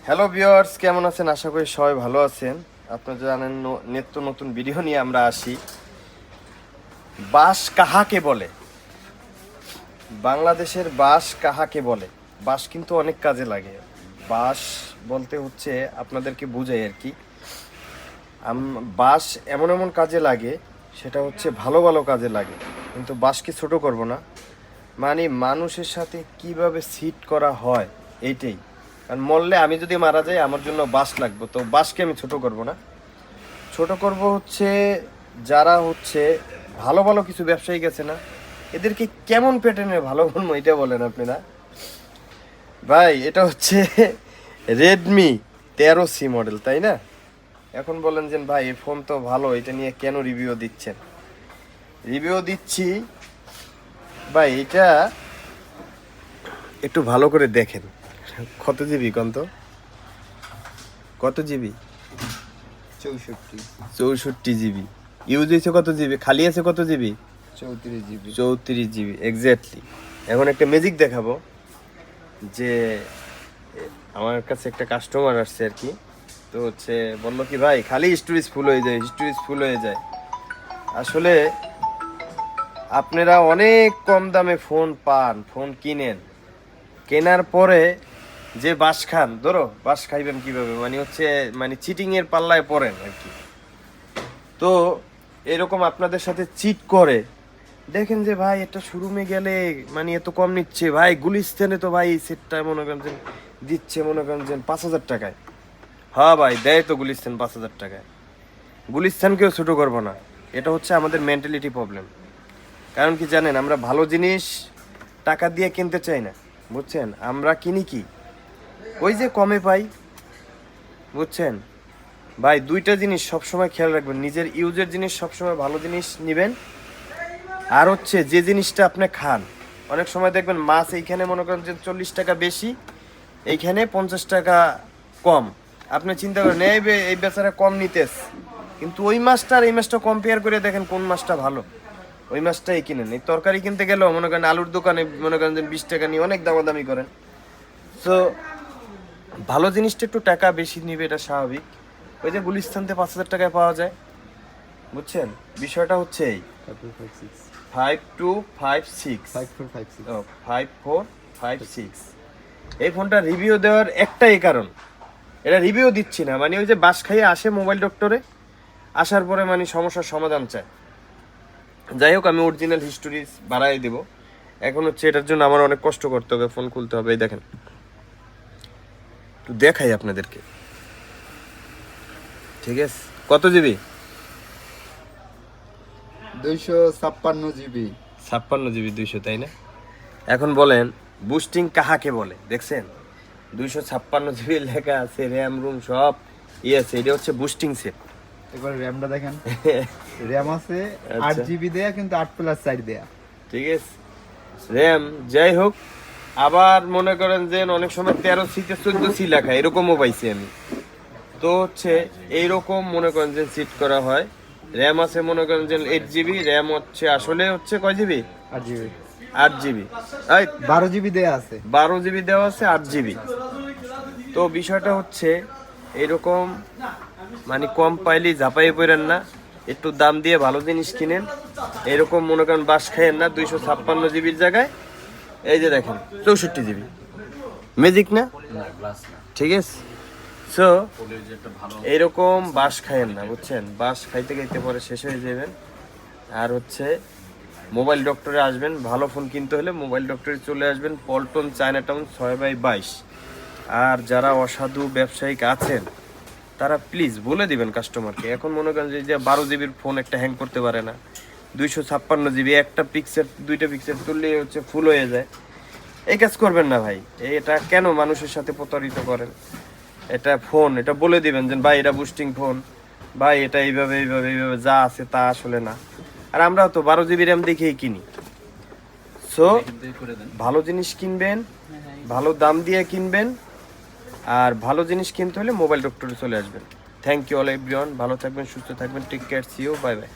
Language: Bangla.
হ্যালো ভিউয়ার্স, কেমন আছেন? আশা করি সবাই ভালো আছেন। আপনারা জানেন নিত্য নতুন ভিডিও নিয়ে আমরা আসি। বাঁশ কাহাকে বলে? বাংলাদেশের বাঁশ কাহাকে বলে? বাঁশ কিন্তু অনেক কাজে লাগে। বাঁশ বলতে হচ্ছে আপনাদেরকে বুঝাই আর কি। বাঁশ এমন এমন কাজে লাগে, সেটা হচ্ছে ভালো ভালো কাজে লাগে, কিন্তু বাঁশকে ছোট করব না। মানে মানুষের সাথে কিভাবে সিট করা হয় এইটাই। কারণ মরলে আমি যদি মারা যাই আমার জন্য বাঁশ লাগবে, তো বাঁশকে আমি ছোট করব না। ছোট করব হচ্ছে যারা হচ্ছে ভালো ভালো কিছু ব্যবসায়ী গেছে না, এদেরকে কেমন প্যাটার্নে ভালো বলবো এটা বলেন আপনি না ভাই। এটা হচ্ছে রেডমি 13C মডেল, তাই না? এখন বলেন যে ভাই এই ফোন তো ভালো, এটা নিয়ে কেন রিভিউ দিচ্ছেন? রিভিউ দিচ্ছি ভাই, এটা একটু ভালো করে দেখেন। কত জিবি কন্ত? কত জিবি? 64 জিবি। ইউজ হয়েছে কত জিবি? খালি আছে কত জিবি? 34 জিবি। 34 GB exactly. এখন একটা ম্যাজিক দেখাবো। যে আমার কাছে একটা কাস্টমার আসছে আর কি, তো হচ্ছে বললো কি ভাই খালি স্টোরেজ ফুল হয়ে যায়, স্টোরেজ ফুল হয়ে যায়। আসলে আপনারা অনেক কম দামে ফোন পান, ফোন কিনেন, কেনার পরে যে বাস খান, ধরো বাস খাইবেন কিভাবে, মানে হচ্ছে মানে চিটিং এর পাল্লায় পড়েন আর কি। তো এরকম আপনাদের সাথে চিট করে। দেখেন যে ভাই একটা শোরুমে গেলে মানে এত কম নিচ্ছে, ভাই গুলিস্তানে তো ভাই সেটটা মনে করেন যে দিচ্ছে মনে করেন যে 5,000 টাকায়। হ্যাঁ ভাই দেয় তো গুলিস্তান 5,000 টাকায়। গুলিস্তানকেও ছোট করবো না, এটা হচ্ছে আমাদের মেন্টালিটি প্রবলেম। কারণ কি জানেন, আমরা ভালো জিনিস টাকা দিয়ে কিনতে চাই না, বুঝছেন? আমরা কিনি কি ওই যে কমে পাই, বুঝছেন ভাই? দুইটা জিনিস সবসময় খেয়াল রাখবেন, নিজের ইউজের জিনিস সবসময় ভালো জিনিস নেবেন। আর হচ্ছে যে জিনিসটা আপনি খান, অনেক সময় দেখবেন মাছ এইখানে মনে করেন যে 40 টাকা বেশি, এইখানে 50 টাকা কম। আপনি চিন্তা করেন এই বেচারা কম নিতেস, কিন্তু ওই মাছটা আর এই মাছটা কম্পেয়ার করে দেখেন কোন মাছটা ভালো, ওই মাছটাই কিনেন। এই তরকারি কিনতে গেলেও মনে করেন আলুর দোকানে মনে করেন যে 20 টাকা নিয়ে অনেক দামাদামি করেন। তো ভালো জিনিসটা একটু টাকা বেশি নিবে, এটা স্বাভাবিক। ওই যে গুলিস্তানতে 5,000 টাকায় পাওয়া যায়, বুঝছেন? বিষয়টা হচ্ছে এই 5256 ও 5456। এই ফোনটা রিভিউ দেওয়ার একটাই কারণ, এটা রিভিউ দিচ্ছি না মানে ওই যে বাস খাইয়ে আসে মোবাইল ডক্টরে, আসার পরে মানে সমস্যার সমাধান চায়। যাই হোক, আমি অরিজিনাল হিস্টোরি বাড়াই দেব। এখন হচ্ছে এটার জন্য আমার অনেক কষ্ট করতে হবে, ফোন খুলতে হবে। এই দেখেন, একটু দেখাই আপনাদেরকে, ঠিক আছে? কত জিবি? 256 জিবি। 56 জিবি 200, তাই না? এখন বলেন বুস্টিং কাহাকে বলে? দেখছেন 256 জিবি লেখা আছে, র্যাম রুম সব আছে, এটা হচ্ছে বুস্টিং সেট। এবার র্যামটা দেখেন, র্যাম আছে আচ্ছা। 8 জিবি দেয়া, কিন্তু 8+4 দেয়া। ঠিক আছে, র্যাম যাই হোক। আবার মনে করেন যে অনেক সময় 13C-তে 14C লেখা, এরকমও পাইছি আমি। তো হচ্ছে এইরকম মনে করেন যে সিট করা হয়। র্যাম আছে মনে করেন যে 8 জিবি, র্যাম হচ্ছে আসলে হচ্ছে কয় জিবি? 8 জিবি। 8 জিবি। 12 জিবি দেয়া আছে। 12 জিবি দেওয়া আছে, 8 জিবি। তো বিষয়টা হচ্ছে এরকম, মানে কম পাইলেই ঝাঁপাই পড়েন না, একটু দাম দিয়ে ভালো জিনিস কিনেন। এরকম মনে করেন বাস খাইয়েন না 256 জিবির জায়গায়। এই যে দেখেন 64 জিবি, ম্যাজিক না? ঠিক আছে। সো এইরকম বাস খাইয়েন না, বুঝছেন? বাস খাইতে খাইতে পরে শেষ হয়ে যাবেন। আর হচ্ছে মোবাইল ডক্টরে আসবেন, ভালো ফোন কিনতে হলে মোবাইল ডক্টরে চলে আসবেন, পল্টন চায়না টাউন 6/22। আর যারা অসাধু ব্যবসায়িক আছেন তারা প্লিজ বলে দিবেন কাস্টমারকে। এখন মনে করেন যে 12 জিবির ফোন একটা হ্যাং করতে পারে না, 256 জিবি একটা পিক্সেল দুইটা পিক্সেল তুললে হচ্ছে ফুল হয়ে যায়। এই কাজ করবেন না ভাই। এটা কেন মানুষের সাথে প্রতারিত করেন? এটা ফোন, এটা বলে দিবেন যে ভাই এটা বুস্টিং ফোন, ভাই এটা এইভাবে এইভাবে এইভাবে যা আছে তা আসলে না। আর আমরাও তো 12 জিবি র্যাম দেখেই কিনি। সো ভালো জিনিস কিনবেন, ভালো দাম দিয়ে কিনবেন। আর ভালো জিনিস কিনতে হলে মোবাইল ডক্টরে চলে আসবেন। থ্যাংক ইউ অল এভরিওয়ান, ভালো থাকবেন, সুস্থ থাকবেন, take care, see you, bye by.